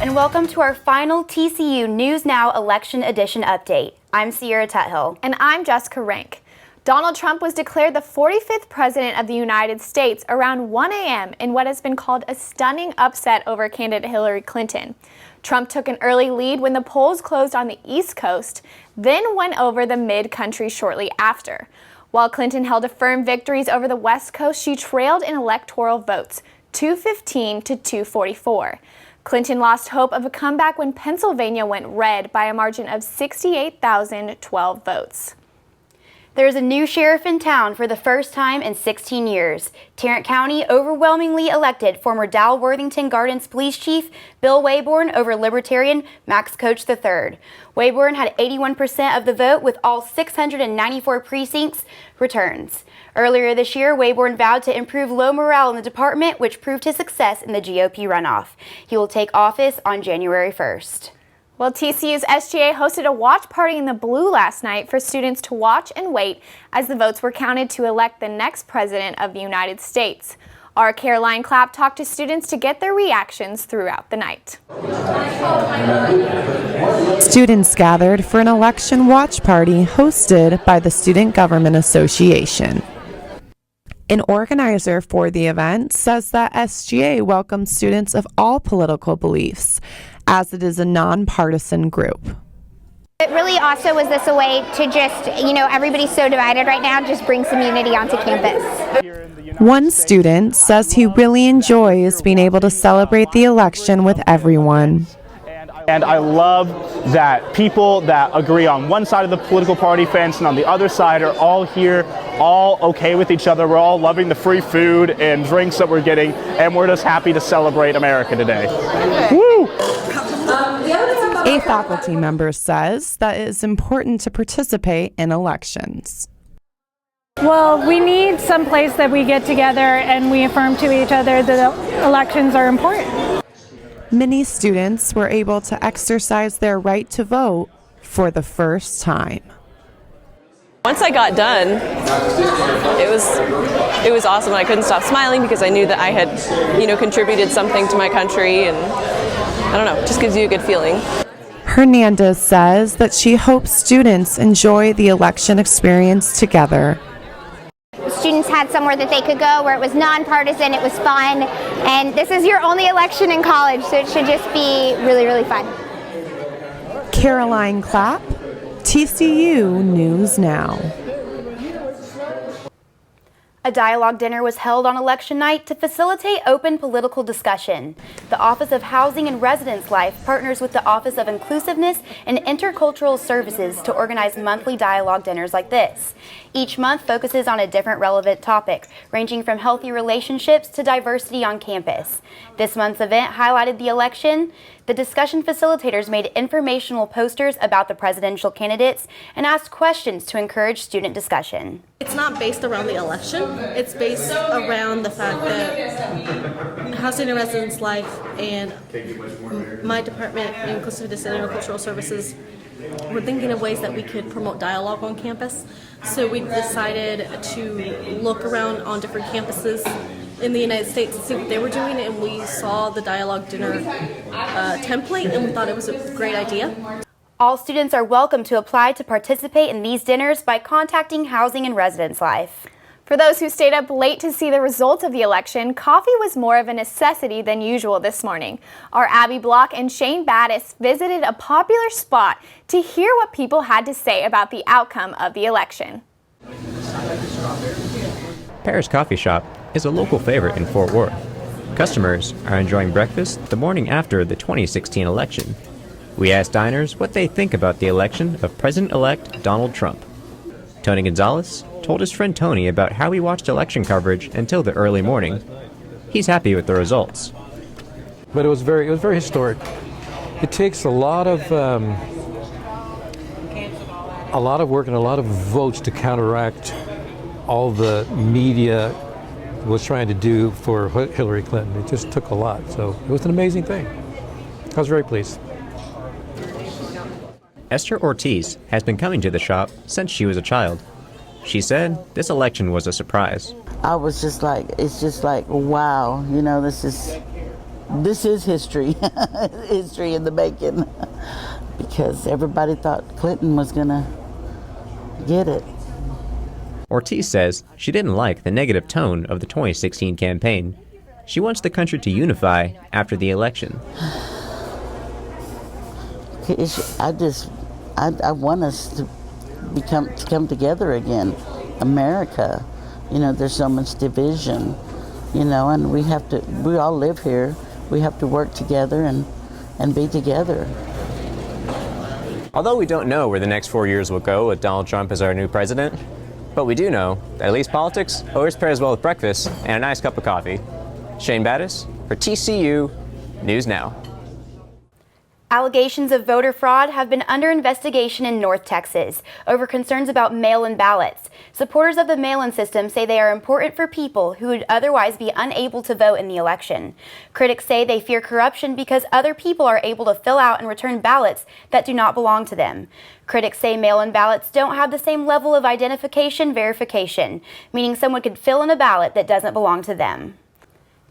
and welcome to our final TCU News Now Election Edition update. I'm Sierra Tuthill. And I'm Jessica Rank. Donald Trump was declared the 45th President of the United States around 1 a.m. in what has been called a stunning upset over candidate Hillary Clinton. Trump took an early lead when the polls closed on the East Coast, then went over the mid-country shortly after. While Clinton held a firm victories over the West Coast, she trailed in electoral votes, 215 to 244. Clinton lost hope of a comeback when Pennsylvania went red by a margin of 68,012 votes. There's a new sheriff in town for the first time in 16 years. Tarrant County overwhelmingly elected former Dow Worthington Gardens Police Chief Bill Wayborn over Libertarian Max Coach III. Wayborn had 81% of the vote with all 694 precincts returns. Earlier this year, Wayborn vowed to improve low morale in the department, which proved his success in the GOP runoff. He will take office on January 1st. Well, TCU's SGA hosted a watch party in the Blue last night for students to watch and wait as the votes were counted to elect the next president of the United States. Our Caroline Clapp talked to students to get their reactions throughout the night. Students gathered for an election watch party hosted by the Student Government Association. An organizer for the event says that SGA welcomes students of all political beliefs, as it is a nonpartisan group. It really also was this a way to just, everybody's so divided right now, just bring some unity onto campus. One student says he really enjoys being able to celebrate the election with everyone. And I love that people that agree on one side of the political party fence and on the other side are all here, all okay with each other. We're all loving the free food and drinks that we're getting, and we're just happy to celebrate America today. Woo! A faculty member says that it is important to participate in elections. Well, we need some place that we get together and we affirm to each other that elections are important. Many students were able to exercise their right to vote for the first time. Once I got done, it was awesome. I couldn't stop smiling because I knew that I had, contributed something to my country, and I don't know, it just gives you a good feeling. Hernandez says that she hopes students enjoy the election experience together. Students had somewhere that they could go where it was nonpartisan, it was fun, and this is your only election in college, so it should just be really, really fun. Caroline Clapp, TCU News Now. A dialogue dinner was held on election night to facilitate open political discussion. The Office of Housing and Residence Life partners with the Office of Inclusiveness and Intercultural Services to organize monthly dialogue dinners like this. Each month focuses on a different relevant topic, ranging from healthy relationships to diversity on campus. This month's event highlighted the election. The discussion facilitators made informational posters about the presidential candidates and asked questions to encourage student discussion. It's not based around the election, it's based around the fact that Housing and Residence Life and my department, Inclusiveness and Intercultural Services, we're thinking of ways that we could promote dialogue on campus. So we decided to look around on different campuses in the United States to see what they were doing, and we saw the dialogue dinner template, and we thought it was a great idea. All students are welcome to apply to participate in these dinners by contacting Housing and Residence Life. For those who stayed up late to see the results of the election, coffee was more of a necessity than usual this morning. Our Abby Block and Shane Battis visited a popular spot to hear what people had to say about the outcome of the election. Paris Coffee Shop is a local favorite in Fort Worth. Customers are enjoying breakfast the morning after the 2016 election. We asked diners what they think about the election of President-elect Donald Trump. Tony Gonzalez told his friend Tony about how he watched election coverage until the early morning. He's happy with the results. But it was very historic. It takes a lot of work and a lot of votes to counteract all the media was trying to do for Hillary Clinton. It just took a lot, so it was an amazing thing. I was very pleased. Esther Ortiz has been coming to the shop since she was a child. She said this election was a surprise. I was just like, it's just like, wow, this is this is history, history in the making, because everybody thought Clinton was going to get it. Ortiz says she didn't like the negative tone of the 2016 campaign. She wants the country to unify after the election. I want us to come together again. America, there's so much division, and we all live here. We have to work together and be together. Although we don't know where the next 4 years will go with Donald Trump as our new president, but we do know that at least politics always pairs well with breakfast and a nice cup of coffee. Shane Battis for TCU News Now. Allegations of voter fraud have been under investigation in North Texas over concerns about mail-in ballots. Supporters of the mail-in system say they are important for people who would otherwise be unable to vote in the election. Critics say they fear corruption because other people are able to fill out and return ballots that do not belong to them. Critics say mail-in ballots don't have the same level of identification verification, meaning someone could fill in a ballot that doesn't belong to them.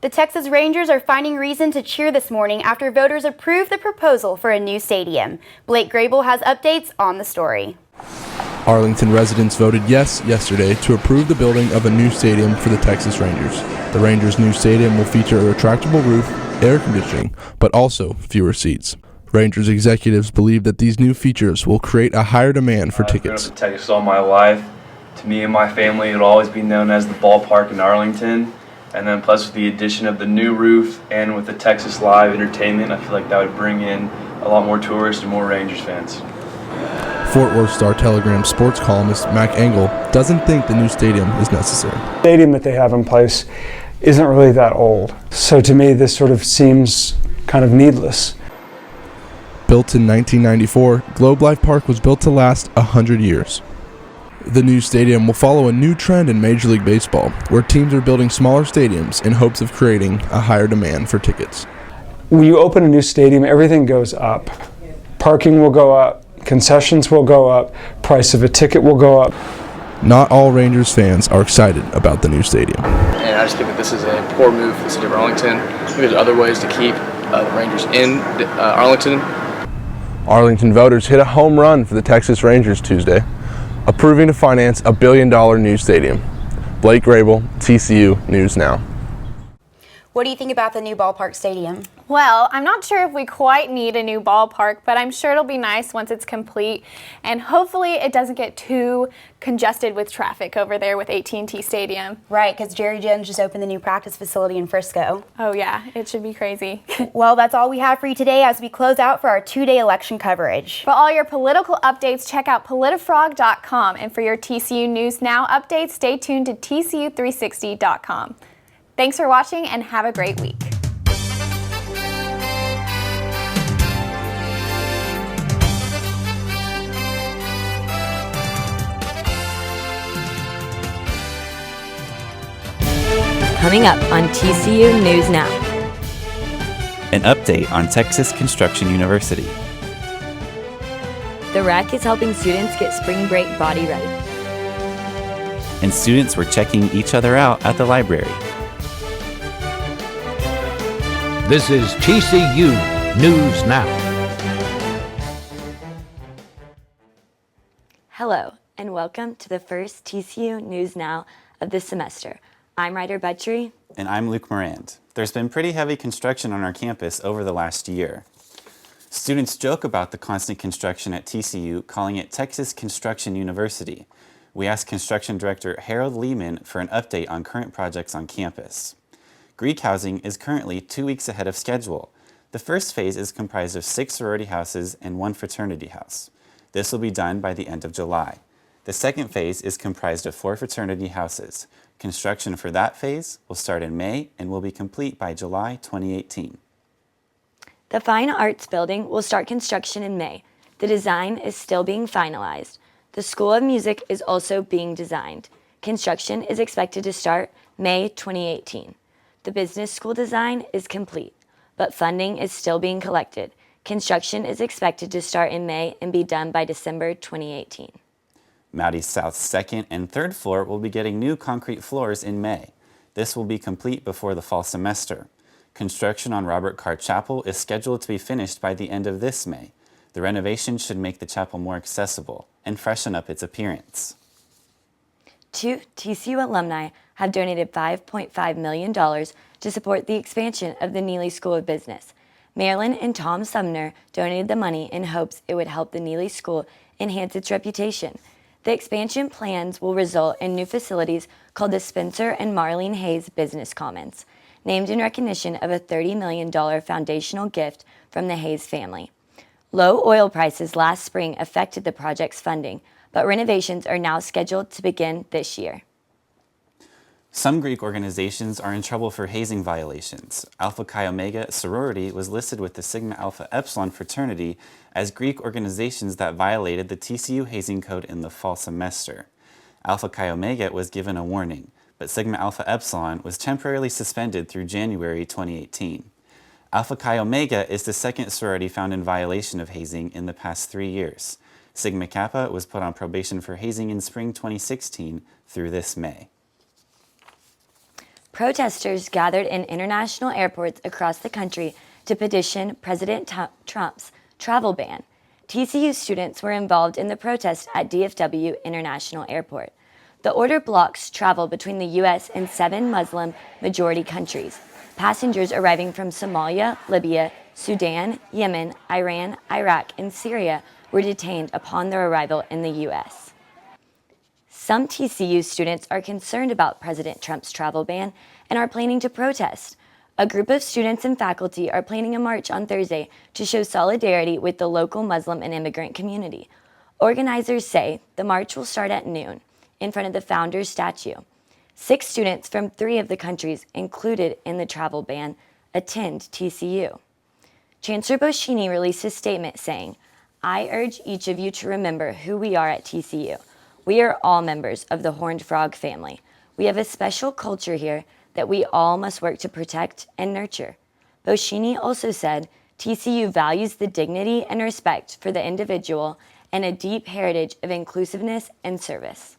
The Texas Rangers are finding reason to cheer this morning after voters approved the proposal for a new stadium. Blake Grable has updates on the story. Arlington residents voted yes yesterday to approve the building of a new stadium for the Texas Rangers. The Rangers' new stadium will feature a retractable roof, air conditioning, but also fewer seats. Rangers executives believe that these new features will create a higher demand for tickets. I've been up to Texas all my life. To me and my family, it'll always be known as the ballpark in Arlington. And then plus with the addition of the new roof and with the Texas Live Entertainment, I feel like that would bring in a lot more tourists and more Rangers fans. Fort Worth Star-Telegram sports columnist Mac Engel doesn't think the new stadium is necessary. The stadium that they have in place isn't really that old. So to me, this sort of seems kind of needless. Built in 1994, Globe Life Park was built to last 100 years. The new stadium will follow a new trend in Major League Baseball, where teams are building smaller stadiums in hopes of creating a higher demand for tickets. When you open a new stadium, everything goes up. Parking will go up, concessions will go up, price of a ticket will go up. Not all Rangers fans are excited about the new stadium. And I just think that this is a poor move for the city of Arlington. I think there's other ways to keep the Rangers in Arlington. Arlington voters hit a home run for the Texas Rangers Tuesday, approving to finance a $1 billion new stadium. Blake Grable, TCU News Now. What do you think about the new ballpark stadium? Well, I'm not sure if we quite need a new ballpark, but I'm sure it'll be nice once it's complete, and hopefully it doesn't get too congested with traffic over there with AT&T Stadium. Right, because Jerry Jones just opened the new practice facility in Frisco. Oh yeah, it should be crazy. Well, that's all we have for you today as we close out for our 2-day election coverage. For all your political updates, check out politifrog.com, and for your TCU News Now updates, stay tuned to TCU360.com. Thanks for watching and have a great week. Coming up on TCU News Now. An update on Texas Construction University. The RAC is helping students get spring break body ready. And students were checking each other out at the library. This is TCU News Now. Hello, and welcome to the first TCU News Now of this semester. I'm Ryder Butchery. And I'm Luke Morand. There's been pretty heavy construction on our campus over the last year. Students joke about the constant construction at TCU, calling it Texas Construction University. We asked Construction Director Harold Lehman for an update on current projects on campus. Greek housing is currently 2 weeks ahead of schedule. The first phase is comprised of 6 sorority houses and 1 fraternity house. This will be done by the end of July. The second phase is comprised of 4 fraternity houses. Construction for that phase will start in May and will be complete by July 2018. The Fine Arts Building will start construction in May. The design is still being finalized. The School of Music is also being designed. Construction is expected to start May 2018. The business school design is complete, but funding is still being collected. Construction is expected to start in May and be done by December 2018. Moody South's 2nd and 3rd floor will be getting new concrete floors in May. This will be complete before the fall semester. Construction on Robert Carr Chapel is scheduled to be finished by the end of this May. The renovation should make the chapel more accessible and freshen up its appearance. 2 TCU alumni have donated $5.5 million to support the expansion of the Neely School of Business. Marilyn and Tom Sumner donated the money in hopes it would help the Neely School enhance its reputation. The expansion plans will result in new facilities called the Spencer and Marlene Hayes Business Commons, named in recognition of a $30 million foundational gift from the Hayes family. Low oil prices last spring affected the project's funding, but renovations are now scheduled to begin this year. Some Greek organizations are in trouble for hazing violations. Alpha Chi Omega sorority was listed with the Sigma Alpha Epsilon fraternity as Greek organizations that violated the TCU hazing code in the fall semester. Alpha Chi Omega was given a warning, but Sigma Alpha Epsilon was temporarily suspended through January 2018. Alpha Chi Omega is the second sorority found in violation of hazing in the past 3 years. Sigma Kappa was put on probation for hazing in spring 2016 through this May. Protesters gathered in international airports across the country to petition President Trump's travel ban. TCU students were involved in the protest at DFW International Airport. The order blocks travel between the U.S. and 7 Muslim-majority countries. Passengers arriving from Somalia, Libya, Sudan, Yemen, Iran, Iraq, and Syria were detained upon their arrival in the U.S. Some TCU students are concerned about President Trump's travel ban and are planning to protest. A group of students and faculty are planning a march on Thursday to show solidarity with the local Muslim and immigrant community. Organizers say the march will start at noon in front of the Founders statue. 6 students from 3 of the countries included in the travel ban attend TCU. Chancellor Boschini released a statement saying, "I urge each of you to remember who we are at TCU. We are all members of the Horned Frog family. We have a special culture here that we all must work to protect and nurture." Boschini also said TCU values the dignity and respect for the individual and a deep heritage of inclusiveness and service.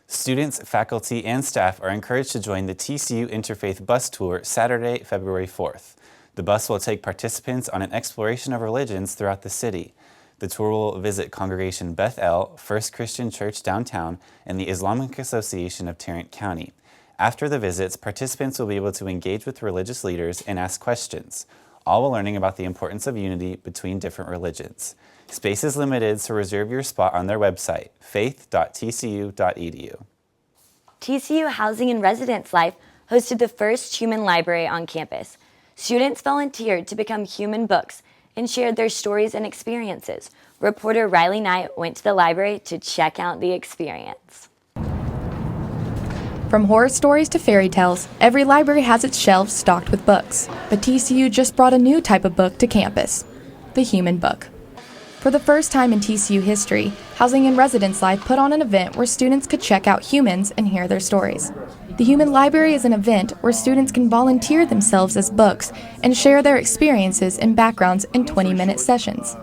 Students, faculty, and staff are encouraged to join the TCU Interfaith Bus Tour Saturday, February 4th. The bus will take participants on an exploration of religions throughout the city. The tour will visit Congregation Beth El, First Christian Church downtown, and the Islamic Association of Tarrant County. After the visits, participants will be able to engage with religious leaders and ask questions, all while learning about the importance of unity between different religions. Space is limited, so reserve your spot on their website, faith.tcu.edu. TCU Housing and Residence Life hosted the first human library on campus. Students volunteered to become human books and shared their stories and experiences. Reporter Riley Knight went to the library to check out the experience. From horror stories to fairy tales, every library has its shelves stocked with books. But TCU just brought a new type of book to campus, the human book. For the first time in TCU history, Housing and Residence Life put on an event where students could check out humans and hear their stories. The Human Library is an event where students can volunteer themselves as books and share their experiences and backgrounds in 20-minute sessions.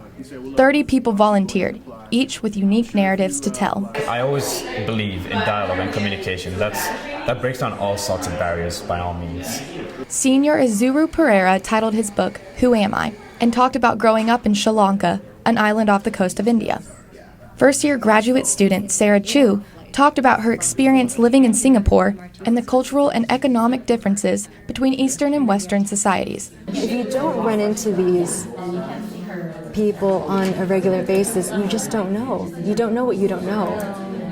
30 people volunteered, each with unique narratives to tell. I always believe in dialogue and communication. That breaks down all sorts of barriers by all means. Senior Izuru Pereira titled his book, Who Am I?, and talked about growing up in Sri Lanka, an island off the coast of India. First-year graduate student Sarah Chu talked about her experience living in Singapore and the cultural and economic differences between Eastern and Western societies. If you don't run into these people on a regular basis, you just don't know. You don't know what you don't know.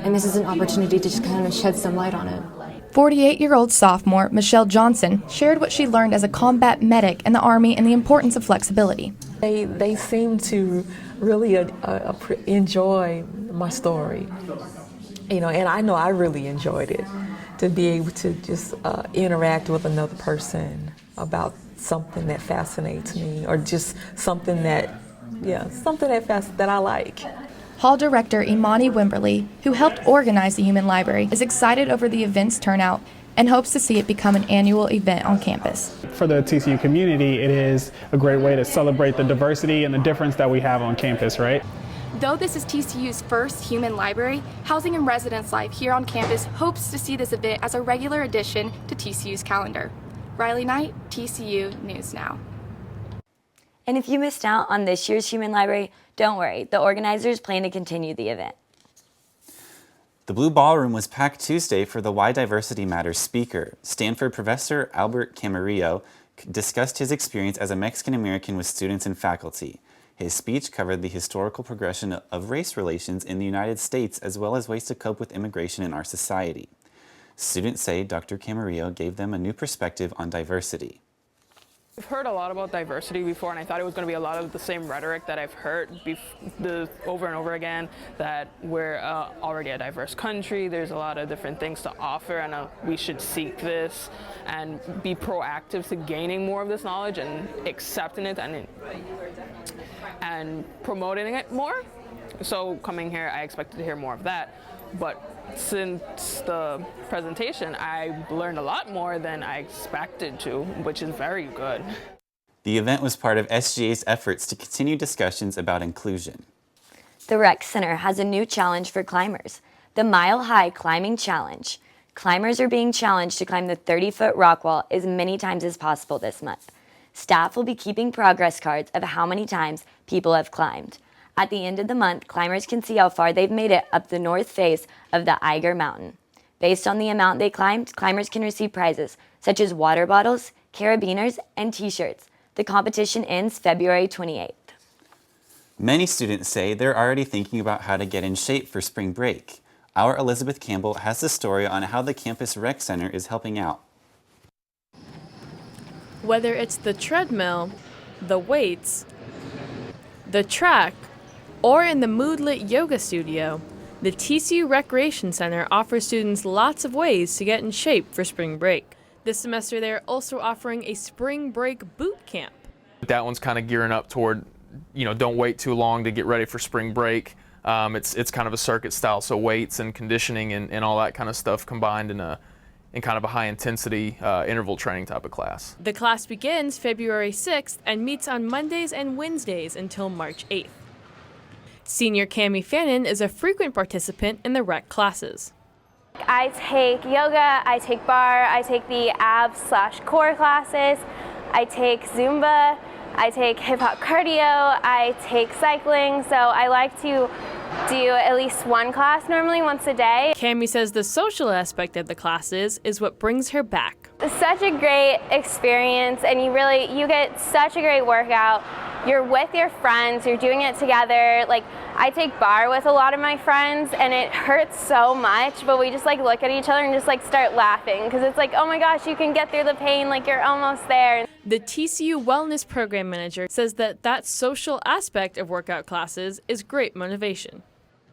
And this is an opportunity to just kind of shed some light on it. 48-year-old sophomore Michelle Johnson shared what she learned as a combat medic in the Army and the importance of flexibility. They seem to really enjoy my story. And I know I really enjoyed it, to be able to just interact with another person about something that fascinates me, or just something that I like. Hall Director Imani Wimberly, who helped organize the Human Library, is excited over the event's turnout and hopes to see it become an annual event on campus. For the TCU community, it is a great way to celebrate the diversity and the difference that we have on campus, right? Though this is TCU's first human library, Housing and Residence Life here on campus hopes to see this event as a regular addition to TCU's calendar. Riley Knight, TCU News Now. And if you missed out on this year's Human Library, don't worry, the organizers plan to continue the event. The Blue Ballroom was packed Tuesday for the Why Diversity Matters speaker. Stanford professor Albert Camarillo discussed his experience as a Mexican American with students and faculty. His speech covered the historical progression of race relations in the United States as well as ways to cope with immigration in our society. Students say Dr. Camarillo gave them a new perspective on diversity. I've heard a lot about diversity before, and I thought it was going to be a lot of the same rhetoric that I've heard over and over again, that we're already a diverse country, there's a lot of different things to offer, and we should seek this and be proactive to gaining more of this knowledge and accepting it and promoting it more. So coming here, I expected to hear more of that, but since the presentation, I learned a lot more than I expected to, which is very good. The event was part of SGA's efforts to continue discussions about inclusion. The Rec Center has a new challenge for climbers, the Mile High Climbing Challenge. Climbers are being challenged to climb the 30-foot rock wall as many times as possible this month. Staff will be keeping progress cards of how many times people have climbed. At the end of the month, climbers can see how far they've made it up the north face of the Eiger Mountain. Based on the amount they climbed, climbers can receive prizes such as water bottles, carabiners, and t-shirts. The competition ends February 28th. Many students say they're already thinking about how to get in shape for spring break. Our Elizabeth Campbell has the story on how the campus rec center is helping out. Whether it's the treadmill, the weights, the track, or in the Moodlet Yoga Studio, the TCU Recreation Center offers students lots of ways to get in shape for spring break. This semester, they're also offering a spring break boot camp. That one's kind of gearing up toward, don't wait too long to get ready for spring break. It's kind of a circuit style, so weights and conditioning and all that kind of stuff combined in kind of a high intensity interval training type of class. The class begins February 6th and meets on Mondays and Wednesdays until March 8th. Senior Cami Fannin is a frequent participant in the rec classes. I take yoga, I take bar, I take the abs/core classes, I take Zumba, I take hip hop cardio, I take cycling, so I like to do at least one class normally once a day. Cami says the social aspect of the classes is what brings her back. It's such a great experience, and you get such a great workout. You're with your friends, you're doing it together. Like, I take bar with a lot of my friends, and it hurts so much, but we just look at each other and just start laughing, because it's oh my gosh, you can get through the pain, you're almost there. The TCU Wellness Program Manager says that social aspect of workout classes is great motivation.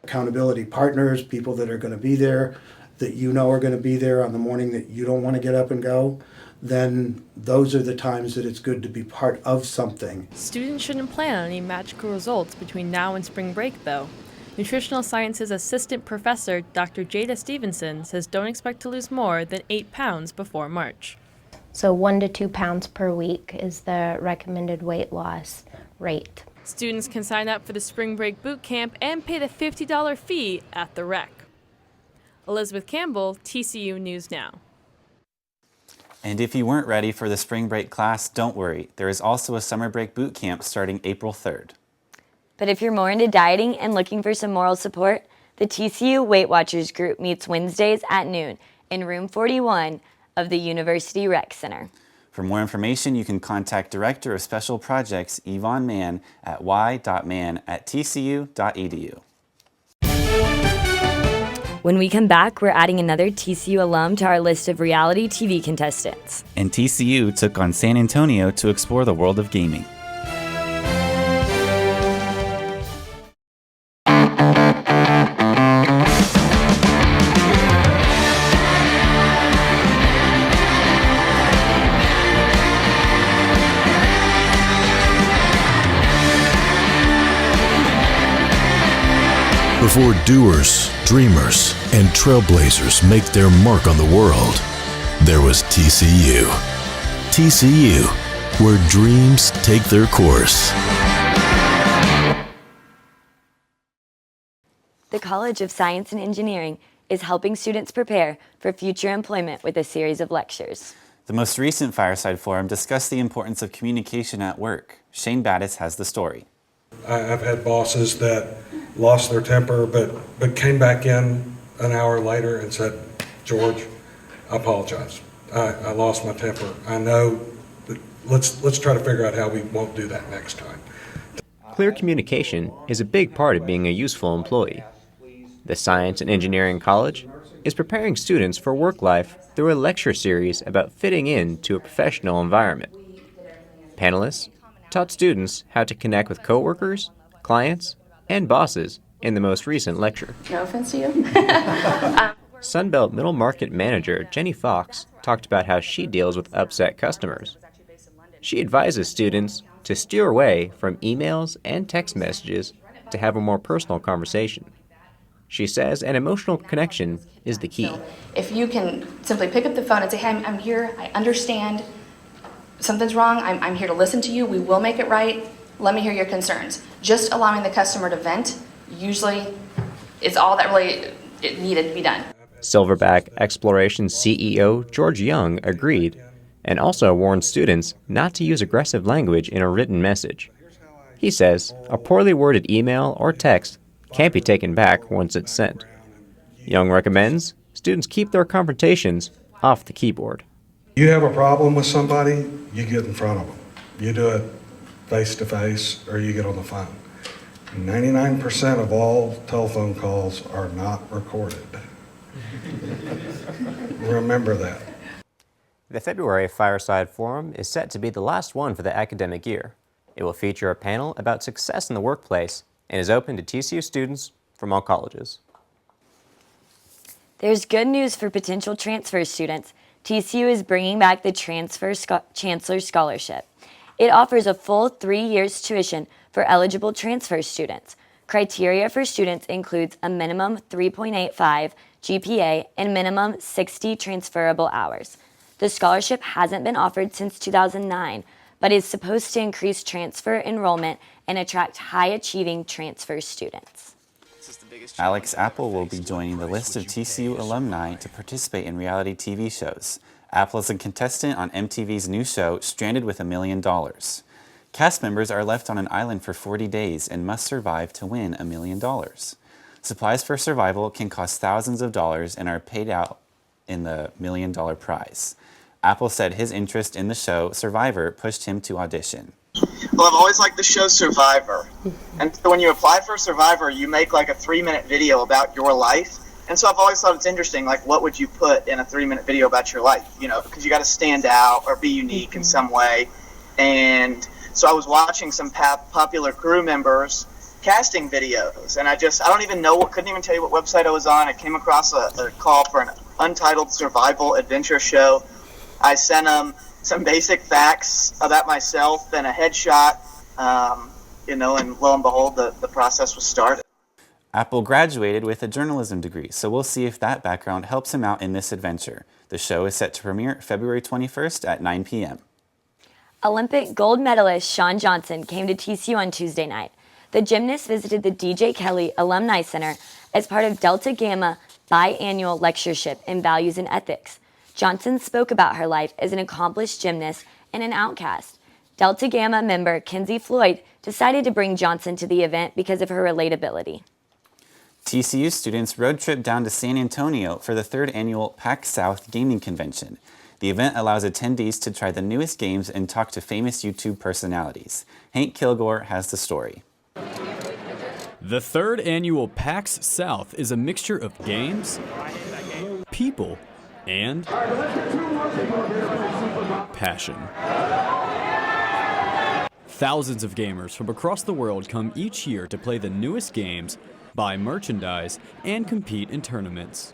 Accountability partners, people that are going to be there, that are going to be there on the morning that you don't want to get up and go, then those are the times that it's good to be part of something. Students shouldn't plan on any magical results between now and spring break, though. Nutritional Sciences Assistant Professor Dr. Jada Stevenson says don't expect to lose more than 8 pounds before March. So 1 to 2 pounds per week is the recommended weight loss rate. Students can sign up for the Spring Break Boot Camp and pay the $50 fee at the rec. Elizabeth Campbell, TCU News Now. And if you weren't ready for the spring break class, don't worry. There is also a summer break boot camp starting April 3rd. But if you're more into dieting and looking for some moral support, the TCU Weight Watchers group meets Wednesdays at noon in room 41 of the University Rec Center. For more information, you can contact Director of Special Projects Yvonne Mann at y.mann@tcu.edu. When we come back, we're adding another TCU alum to our list of reality TV contestants. And TCU took on San Antonio to explore the world of gaming. Before doers, dreamers, and trailblazers make their mark on the world, there was TCU. TCU, where dreams take their course. The College of Science and Engineering is helping students prepare for future employment with a series of lectures. The most recent Fireside Forum discussed the importance of communication at work. Shane Battis has the story. I've had bosses that lost their temper, but came back in an hour later and said, George, I apologize. I lost my temper. I know, but let's try to figure out how we won't do that next time. Clear communication is a big part of being a useful employee. The Science and Engineering College is preparing students for work life through a lecture series about fitting into a professional environment. Panelists taught students how to connect with coworkers, clients, and bosses in the most recent lecture. No offense to you. Sunbelt Middle Market Manager Jenny Fox talked about how she deals with upset customers. She advises students to steer away from emails and text messages to have a more personal conversation. She says an emotional connection is the key. If you can simply pick up the phone and say, hey, I'm here, I understand, something's wrong, I'm here to listen to you, we will make it right, let me hear your concerns. Just allowing the customer to vent usually is all that really it needed to be done. Silverback Exploration CEO George Young agreed and also warned students not to use aggressive language in a written message. He says a poorly worded email or text can't be taken back once it's sent. Young recommends students keep their confrontations off the keyboard. You have a problem with somebody, you get in front of them. You do it face to face or you get on the phone. 99% of all telephone calls are not recorded. Remember that. The February Fireside Forum is set to be the last one for the academic year. It will feature a panel about success in the workplace and is open to TCU students from all colleges. There's good news for potential transfer students. TCU is bringing back the Chancellor Scholarship. It offers a full 3 years tuition for eligible transfer students. Criteria for students includes a minimum 3.85 GPA and minimum 60 transferable hours. The scholarship hasn't been offered since 2009, but is supposed to increase transfer enrollment and attract high-achieving transfer students. Alex Apple will be joining the list of TCU alumni to participate in reality TV shows. Apple is a contestant on MTV's new show, Stranded with $1 Million. Cast members are left on an island for 40 days and must survive to win $1 million. Supplies for survival can cost thousands of dollars and are paid out in the $1 million prize. Apple said his interest in the show Survivor pushed him to audition. Well, I've always liked the show Survivor. And so when you apply for Survivor, you make like a 3-minute video about your life. And so I've always thought it's interesting, like what would you put in a 3-minute video about your life? You know, because you got to stand out or be unique in some way. And so I was watching some popular crew members casting videos, and I don't even know couldn't even tell you what website I was on. I came across a call for an untitled survival adventure show. I sent them some basic facts about myself and a headshot, and lo and behold, the process was started. Apple graduated with a journalism degree, so we'll see if that background helps him out in this adventure. The show is set to premiere February 21st at 9 p.m. Olympic gold medalist Shawn Johnson came to TCU on Tuesday night. The gymnast visited the DJ Kelly Alumni Center as part of Delta Gamma biannual lectureship in Values and Ethics. Johnson spoke about her life as an accomplished gymnast and an outcast. Delta Gamma member Kinsey Floyd decided to bring Johnson to the event because of her relatability. TCU students road trip down to San Antonio for the 3rd annual PAC South Gaming Convention. The event allows attendees to try the newest games and talk to famous YouTube personalities. Hank Kilgore has the story. The 3rd annual PAX South is a mixture of games, people, and passion. Thousands of gamers from across the world come each year to play the newest games, buy merchandise, and compete in tournaments.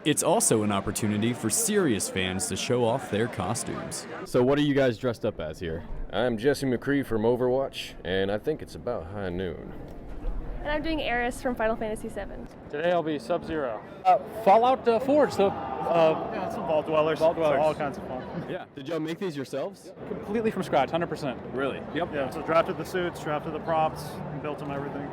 It's also an opportunity for serious fans to show off their costumes. So what are you guys dressed up as here? I'm Jesse McCree from Overwatch, and I think it's about high noon. And I'm doing Aeris from Final Fantasy VII. Today I'll be Sub-Zero. Fallout Forge, so some Vault Dwellers. All kinds of fun. Yeah. Did y'all make these yourselves? Completely from scratch, 100%. Really? Yep. Yeah, so drafted the suits, drafted the props, and built them everything.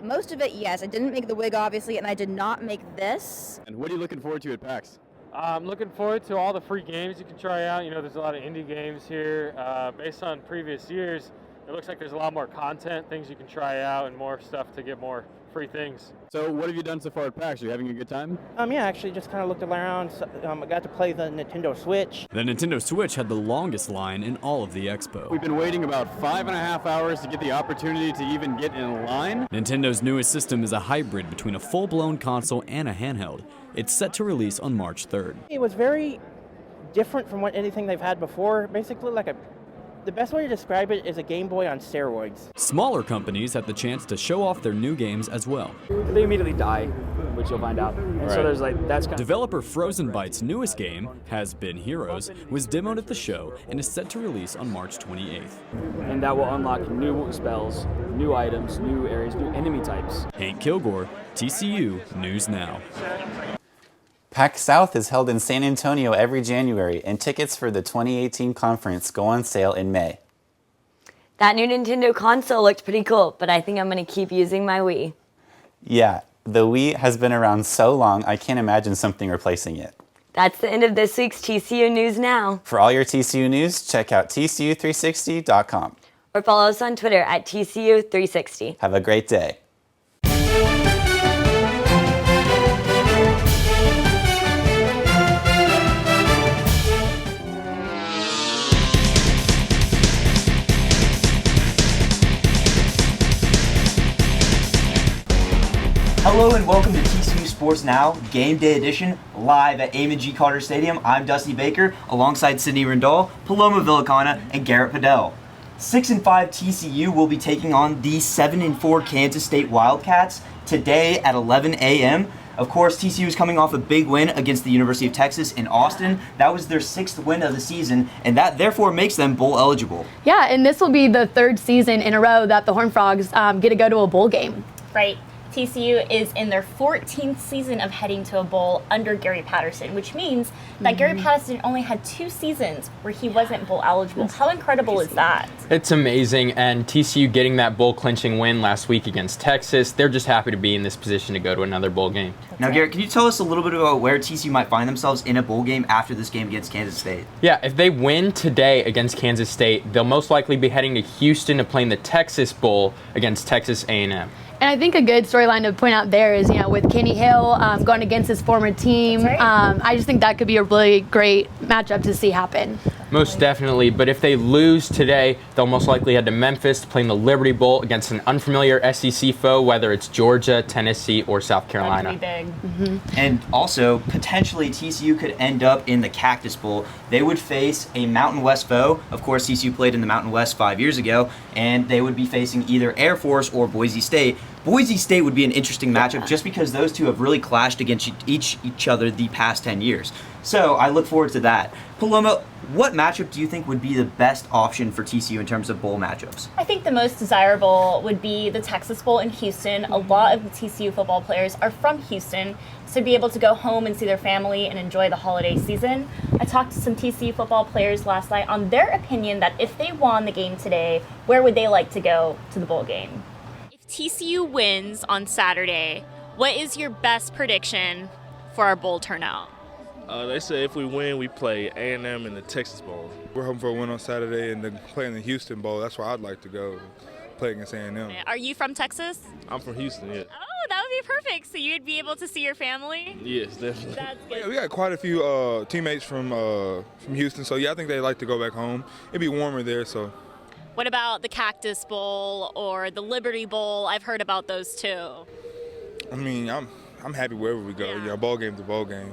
Most of it, yes. I didn't make the wig, obviously, and I did not make this. And what are you looking forward to at PAX? I'm looking forward to all the free games you can try out. You know, there's a lot of indie games here. Based on previous years, it looks like there's a lot more content, things you can try out, and more stuff to get more free things. So what have you done so far at PAX? Are you having a good time? Yeah, actually just kind of looked around. I got to play the Nintendo Switch. The Nintendo Switch had the longest line in all of the expo. We've been waiting about 5.5 hours to get the opportunity to even get in line. Nintendo's newest system is a hybrid between a full-blown console and a handheld. It's set to release on March 3rd. It was very different from anything they've had before. Basically the best way to describe it is a Game Boy on steroids. Smaller companies had the chance to show off their new games as well. They immediately die, which you'll find out. And so there's that's kind of... Developer Frozen Byte's newest game, Has Been Heroes, was demoed at the show and is set to release on March 28th. And that will unlock new spells, new items, new areas, new enemy types. Hank Kilgore, TCU News Now. PAX South is held in San Antonio every January, and tickets for the 2018 conference go on sale in May. That new Nintendo console looked pretty cool, but I think I'm going to keep using my Wii. Yeah, the Wii has been around so long, I can't imagine something replacing it. That's the end of this week's TCU News Now. For all your TCU news, check out tcu360.com. Or follow us on Twitter at TCU360. Have a great day. Hello and welcome to TCU Sports Now, Game Day Edition, live at Amon G. Carter Stadium. I'm Dusty Baker, alongside Sydney Rendall, Paloma Villicana, and Garrett Padell. 6-5 TCU will be taking on the 7-4 Kansas State Wildcats today at 11 a.m. Of course, TCU is coming off a big win against the University of Texas in Austin. That was their 6th win of the season, and that therefore makes them bowl eligible. Yeah, and this will be the 3rd season in a row that the Horned Frogs get to go to a bowl game. Right. TCU is in their 14th season of heading to a bowl under Gary Patterson, which means that Gary Patterson only had 2 seasons where he wasn't bowl eligible. How incredible is that? It's amazing, and TCU getting that bowl clinching win last week against Texas, they're just happy to be in this position to go to another bowl game. Now, Garrett, can you tell us a little bit about where TCU might find themselves in a bowl game after this game against Kansas State? Yeah, if they win today against Kansas State, they'll most likely be heading to Houston to play in the Texas Bowl against Texas A&M. And I think a good storyline to point out there is, with Kenny Hill going against his former team. Right. I just think that could be a really great matchup to see happen. Most definitely, but if they lose today, they'll most likely head to Memphis to play in the Liberty Bowl against an unfamiliar SEC foe, whether it's Georgia, Tennessee, or South Carolina. That'd be big. And also, potentially, TCU could end up in the Cactus Bowl. They would face a Mountain West foe. Of course, TCU played in the Mountain West 5 years ago, and they would be facing either Air Force or Boise State. Boise State would be an interesting matchup just because those two have really clashed against each other the past 10 years. So I look forward to that. Paloma, what matchup do you think would be the best option for TCU in terms of bowl matchups? I think the most desirable would be the Texas Bowl in Houston. A lot of the TCU football players are from Houston, so to be able to go home and see their family and enjoy the holiday season. I talked to some TCU football players last night on their opinion that if they won the game today, where would they like to go to the bowl game? If TCU wins on Saturday, what is your best prediction for our bowl turnout? They say if we win, we play A&M in the Texas Bowl. We're hoping for a win on Saturday and then play in the Houston Bowl. That's where I'd like to go, play against A&M. Are you from Texas? I'm from Houston, yeah. Oh, that would be perfect. So you'd be able to see your family? Yes, definitely. That's good. Yeah, we got quite a few teammates from Houston, so yeah, I think they'd like to go back home. It'd be warmer there, so. What about the Cactus Bowl or the Liberty Bowl? I've heard about those too. I mean, I'm happy wherever we go. Yeah, bowl game's a bowl game.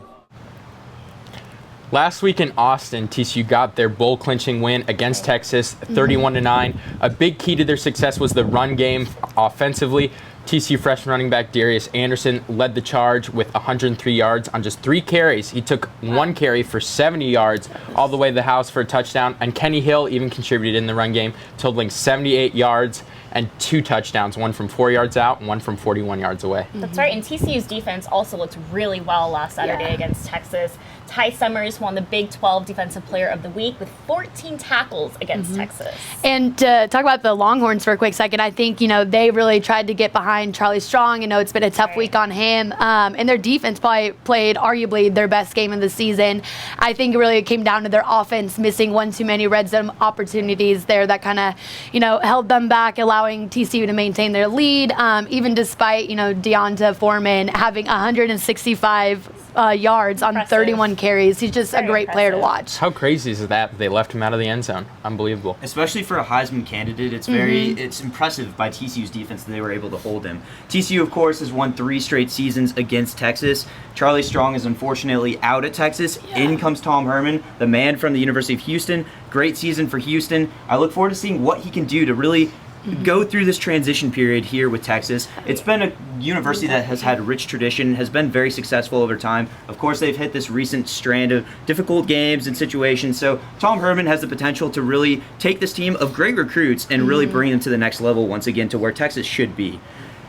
Last week in Austin, TCU got their bowl clinching win against Texas, 31-9. A big key to their success was the run game offensively. TCU freshman running back Darius Anderson led the charge with 103 yards on just 3 carries. He took 1 carry for 70 yards all the way to the house for a touchdown, and Kenny Hill even contributed in the run game, totaling 78 yards. and 2 touchdowns, one from 4 yards out and one from 41 yards away. That's right, and TCU's defense also looked really well last Saturday against Texas. Ty Summers won the Big 12 Defensive Player of the Week with 14 tackles against Texas. And to talk about the Longhorns for a quick second, I think, they really tried to get behind Charlie Strong. It's been a tough week on him. And their defense probably played arguably their best game of the season. I think it really came down to their offense missing one too many red zone opportunities there that kind of, held them back, allowing TCU to maintain their lead, even despite, Deonta Foreman having 165 yards on 31 carries. He's just a great player to watch. How crazy is that they left him out of the end zone? Unbelievable. Especially for a Heisman candidate, it's it's impressive by TCU's defense that they were able to hold him. TCU, of course, has won 3 straight seasons against Texas. Charlie Strong is unfortunately out at Texas. In comes Tom Herman, the man from the University of Houston. Great season for Houston. I look forward to seeing what he can do to really go through this transition period here with Texas. It's been a university that has had a rich tradition, has been very successful over time. Of course, they've hit this recent strand of difficult games and situations. So Tom Herman has the potential to really take this team of great recruits and really bring them to the next level once again to where Texas should be.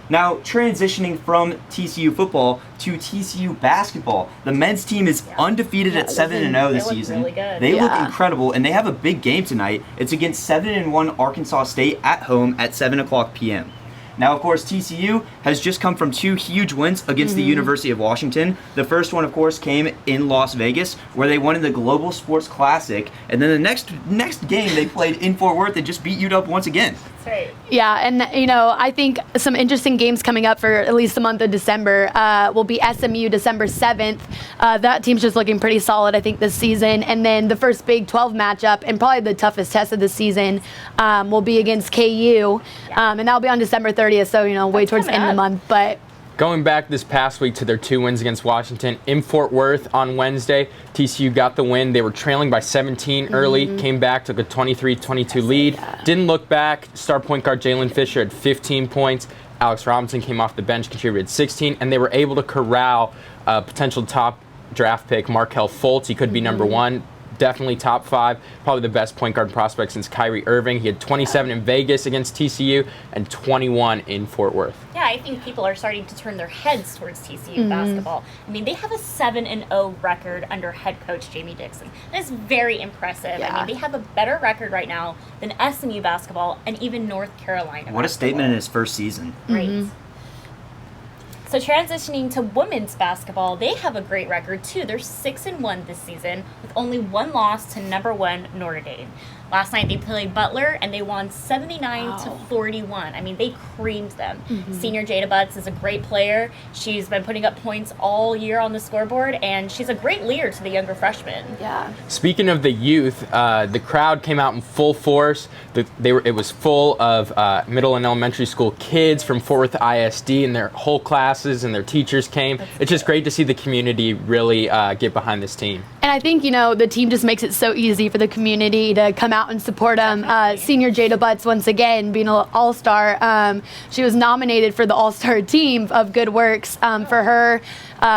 Now, transitioning from TCU football to TCU basketball, the men's team is undefeated at 7-0 this season. Really good. They look incredible, and they have a big game tonight. It's against 7-1 Arkansas State at home at 7:00 p.m. Now, of course, TCU has just come from 2 huge wins against the University of Washington. The first one, of course, came in Las Vegas, where they won in the Global Sports Classic. And then the next game they played in Fort Worth, they just beat UW once again. That's right. Yeah, and I think some interesting games coming up for at least the month of December will be SMU December 7th. That team's just looking pretty solid, I think, this season. And then the first Big 12 matchup, and probably the toughest test of the season, will be against KU. And that'll be on December 30th, so, way towards the end of the month. But Going back this past week to their 2 wins against Washington in Fort Worth on Wednesday, TCU got the win. They were trailing by 17 early, came back, took a 23-22 lead. Didn't look back. Star point guard Jalen Fisher had 15 points. Alex Robinson came off the bench, contributed 16, and they were able to corral potential top draft pick Markelle Fultz. He could be number 1. Definitely top 5, probably the best point guard prospect since Kyrie Irving. He had 27 in Vegas against TCU and 21 in Fort Worth. Yeah, I think people are starting to turn their heads towards TCU basketball. I mean, they have a 7-0 record under head coach Jamie Dixon. That is very impressive. I mean, they have a better record right now than SMU basketball and even North Carolina What a statement in his first season. Right. So transitioning to women's basketball, they have a great record too. They're 6-1 this season with only 1 loss to number 1 Notre Dame. Last night they played Butler and they won 79-41. I mean, they creamed them. Senior Jada Butts is a great player. She's been putting up points all year on the scoreboard, and she's a great leader to the younger freshmen. Yeah. Speaking of the youth, the crowd came out in full force. It was full of middle and elementary school kids from Fort Worth ISD, and their whole classes and their teachers came. It's just great to see the community really get behind this team. And I think, the team just makes it so easy for the community to come out and support them. Senior Jada Butts, once again, being an all-star. She was nominated for the all-star team of Good Works for her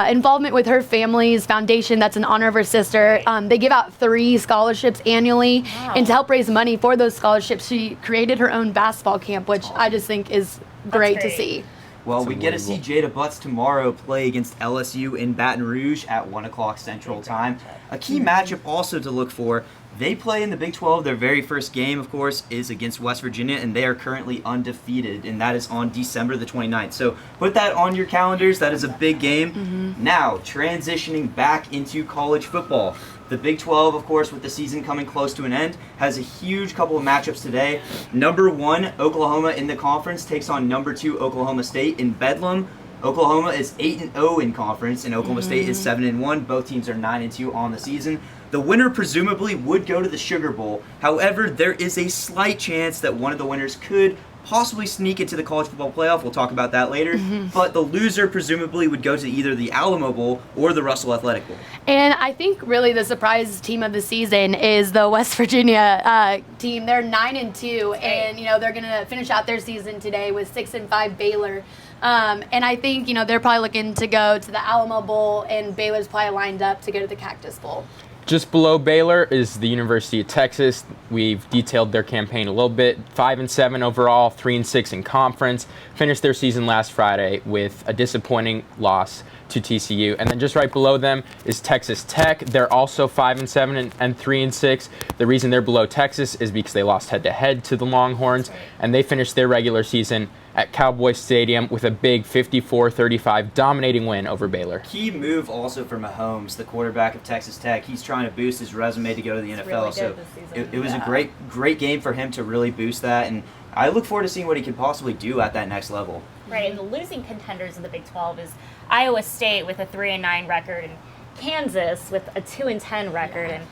involvement with her family's foundation. That's in honor of her sister. They give out 3 scholarships annually. And to help raise money for those scholarships, she created her own basketball camp, which I just think is great to see. Well, we get to see Jada Butts tomorrow play against LSU in Baton Rouge at 1 o'clock Central Time. A key matchup also to look for. They play in the Big 12. Their very first game, of course, is against West Virginia, and they are currently undefeated, and that is on December the 29th. So put that on your calendars. That is a big game. Now, transitioning back into college football. The Big 12, of course, with the season coming close to an end, has a huge couple of matchups today. Number 1, Oklahoma in the conference takes on number 2, Oklahoma State in Bedlam. Oklahoma is 8-0 in conference, and Oklahoma State is 7-1. Both teams are 9-2 on the season. The winner presumably would go to the Sugar Bowl. However, there is a slight chance that one of the winners could possibly sneak into the college football playoff. We'll talk about that later. But the loser presumably would go to either the Alamo Bowl or the Russell Athletic Bowl. And I think really the surprise team of the season is the West Virginia team. They're 9-2, and they're going to finish out their season today with 6-5 Baylor. And I think they're probably looking to go to the Alamo Bowl, and Baylor's probably lined up to go to the Cactus Bowl. Just below Baylor is the University of Texas. We've detailed their campaign a little bit. 5-7 overall, 3-6 in conference. Finished their season last Friday with a disappointing loss to TCU. And then just right below them is Texas Tech. They're also 5-7 and 3-6. The reason they're below Texas is because they lost head-to-head to the Longhorns, and they finished their regular season at Cowboy Stadium with a big 54-35 dominating win over Baylor. Key move also for Mahomes, the quarterback of Texas Tech. He's trying to boost his resume to go to the NFL. Really So it was a great game for him to really boost that, and I look forward to seeing what he can possibly do at that next level. Right, and the losing contenders in the Big 12 is Iowa State with a 3-9 record and Kansas with a 2-10 record. And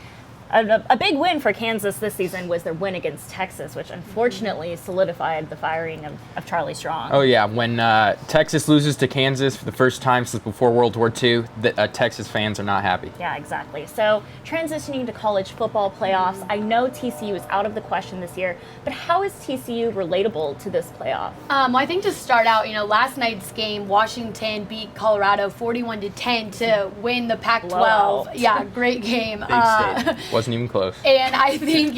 a big win for Kansas this season was their win against Texas, which unfortunately solidified the firing of Charlie Strong. Oh yeah, when Texas loses to Kansas for the first time since before World War II, Texas fans are not happy. Yeah, exactly. So transitioning to college football playoffs, I know TCU is out of the question this year, but how is TCU relatable to this playoff? Well, I think to start out, last night's game, Washington beat Colorado 41-10 to win the Pac-12. Blowout. Yeah, great game. Big state. Wasn't even close. And I think,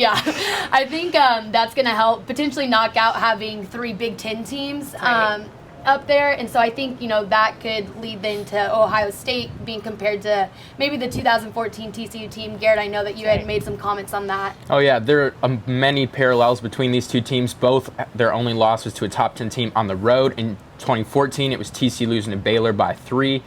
that's going to help potentially knock out having 3 Big Ten teams up there. And so I think, that could lead then to Ohio State being compared to maybe the 2014 TCU team. Garrett, I know that you had made some comments on that. Oh yeah, there are many parallels between these two teams. Both, their only loss was to a top 10 team on the road. In 2014, it was TCU losing to Baylor by 3.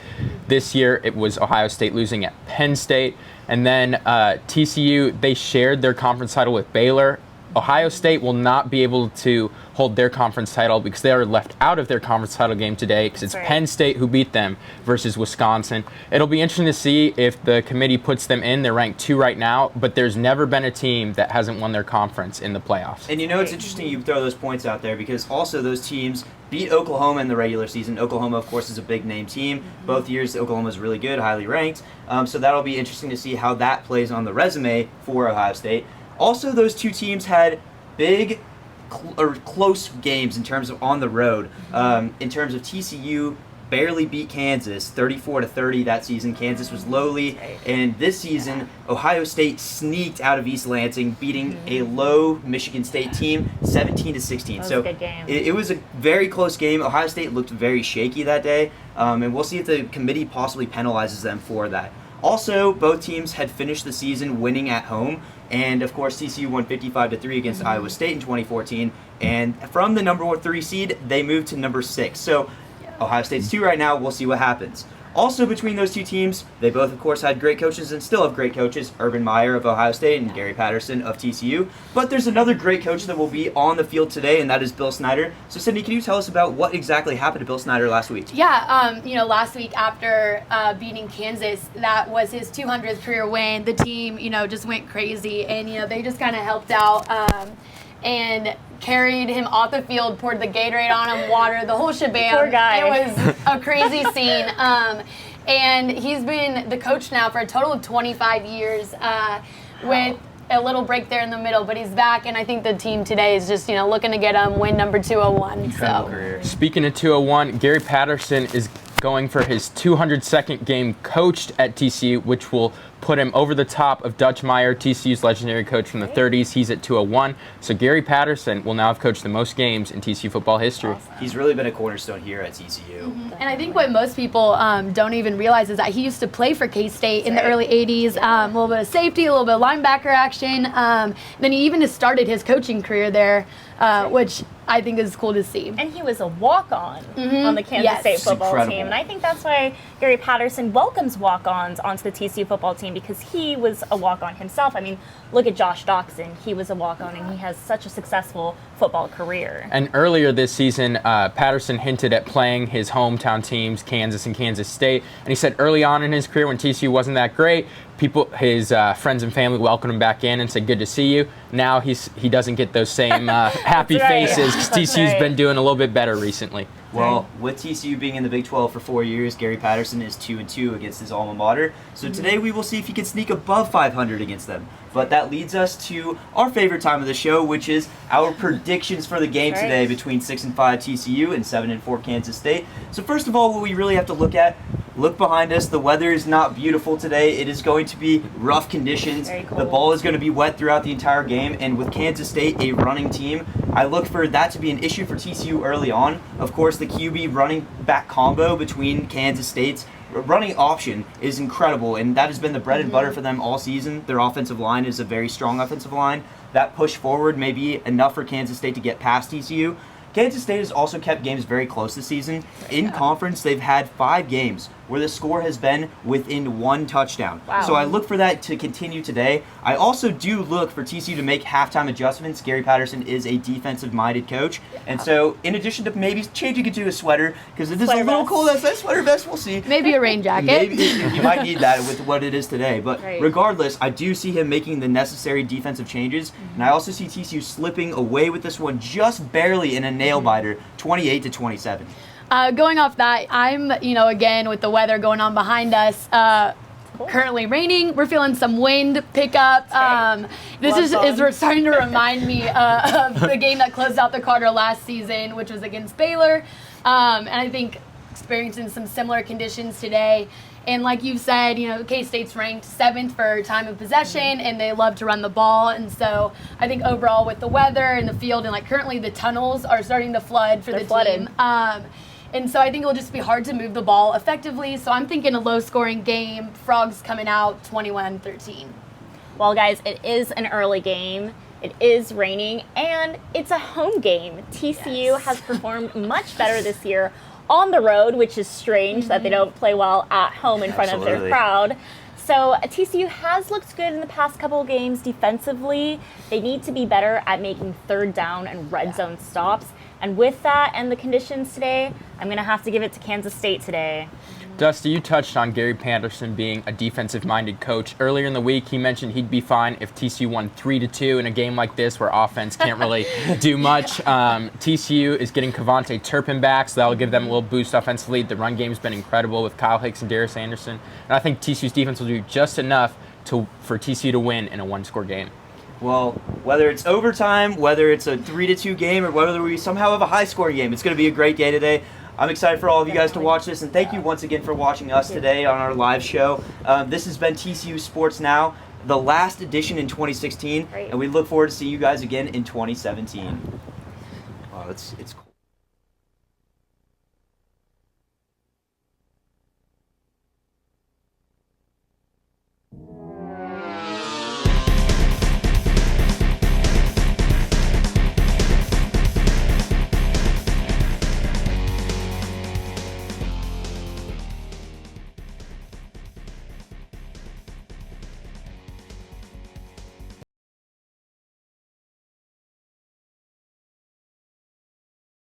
This year, it was Ohio State losing at Penn State. And then TCU, they shared their conference title with Baylor. Ohio State will not be able to hold their conference title because they are left out of their conference title game today because it's Penn State who beat them versus Wisconsin. It'll be interesting to see if the committee puts them in. They're ranked 2 right now, but there's never been a team that hasn't won their conference in the playoffs. And it's interesting you throw those points out there because also those teams beat Oklahoma in the regular season. Oklahoma, of course, is a big name team. Both years, Oklahoma is really good, highly ranked. So that'll be interesting to see how that plays on the resume for Ohio State. Also, those two teams had big or close games in terms of on the road. In terms of TCU, barely beat Kansas 34-30 that season. Kansas was lowly, and this season Ohio State sneaked out of East Lansing, beating a low Michigan State team 17-16. So it was a very close game. Ohio State looked very shaky that day, and we'll see if the committee possibly penalizes them for that. Also, both teams had finished the season winning at home, and of course TCU won 55-3 against Iowa State in 2014, and from the number 3 seed, they moved to number 6. So Ohio State's 2 right now, we'll see what happens. Also between those two teams, they both of course had great coaches and still have great coaches, Urban Meyer of Ohio State and Gary Patterson of TCU. But there's another great coach that will be on the field today, and that is Bill Snyder. So Sydney, can you tell us about what exactly happened to Bill Snyder last week? Yeah, last week after beating Kansas, that was his 200th career win. The team, just went crazy, and they just kind of helped out and carried him off the field, poured the Gatorade on him, water, the whole shebang. Poor guy. It was a crazy scene. And he's been the coach now for a total of 25 years with a little break there in the middle, but he's back, and I think the team today is just, looking to get him win number 201. Incredible career. Speaking of 201, Gary Patterson is going for his 202nd game coached at TCU, which will put him over the top of Dutch Meyer, TCU's legendary coach from the 30s. He's at 201. So Gary Patterson will now have coached the most games in TCU football history. He's really been a cornerstone here at TCU. And I think what most people don't even realize is that he used to play for K-State in the early 80s. A little bit of safety, a little bit of linebacker action. Then he even just started his coaching career there, which I think is cool to see. And he was a walk-on on the Kansas State football team. And I think that's why Gary Patterson welcomes walk-ons onto the TCU football team, because he was a walk-on himself. I mean, look at Josh Doxson. He was a walk-on, and he has such a successful football career. And earlier this season, Patterson hinted at playing his hometown teams, Kansas and Kansas State. And he said early on in his career when TCU wasn't that great, his friends and family welcomed him back in and said, "Good to see you." Now he doesn't get those same happy faces because TCU's been doing a little bit better recently. Well, with TCU being in the Big 12 for 4 years, Gary Patterson is 2-2 against his alma mater. So today we will see if he can sneak above 500 against them. But that leads us to our favorite time of the show, which is our predictions for the game today between 6-5 TCU and 7-4 Kansas State. So first of all, what we really have to look at, Look behind us. The weather is not beautiful today. It is going to be rough conditions. The ball is going to be wet throughout the entire game. And with Kansas State, a running team, I look for that to be an issue for TCU early on. Of course, the QB running back combo between Kansas State's running option is incredible, and that has been the bread and butter for them all season. Their offensive line is a very strong offensive line. That push forward may be enough for Kansas State to get past TCU. Kansas State has also kept games very close this season. In conference, they've had 5 games where the score has been within 1 touchdown. Wow. So I look for that to continue today. I also do look for TCU to make halftime adjustments. Gary Patterson is a defensive-minded coach. And so in addition to maybe changing it to a sweater, because it is a little cold outside, sweater vest, we'll see. Maybe a rain jacket. Maybe you might need that with what it is today. But Right. regardless, I do see him making the necessary defensive changes. And I also see TCU slipping away with this one just barely in a nail-biter, 28-27. Going off that, I'm, again, with the weather going on behind us, currently raining. We're feeling some wind pickup. This is starting to remind me of the game that closed out the Carter last season, which was against Baylor. And I think experiencing some similar conditions today. And like you said, K-State's ranked 7th for time of possession, and they love to run the ball. And so I think overall with the weather and the field, and currently the tunnels are starting to flood for the team. And so I think it'll just be hard to move the ball effectively. So I'm thinking a low-scoring game, Frogs coming out 21-13. Well, guys, it is an early game. It is raining, and it's a home game. TCU has performed much better this year on the road, which is strange that they don't play well at home in front of their crowd. So TCU has looked good in the past couple of games defensively. They need to be better at making third down and red zone stops. And with that and the conditions today, I'm going to have to give it to Kansas State today. Dusty, you touched on Gary Patterson being a defensive-minded coach. Earlier in the week, he mentioned he'd be fine if TCU won 3-2 in a game like this where offense can't really do much. TCU is getting Kavontae Turpin back, so that'll give them a little boost offensively. The run game's been incredible with Kyle Hicks and Darius Anderson. And I think TCU's defense will do just enough for TCU to win in a one-score game. Well, whether it's overtime, whether it's a 3-2 game, or whether we somehow have a high-scoring game, it's going to be a great day today. I'm excited for all of you guys to watch this, and thank you once again for watching us today on our live show. This has been TCU Sports Now, the last edition in 2016, and we look forward to seeing you guys again in 2017. Wow, it's cool.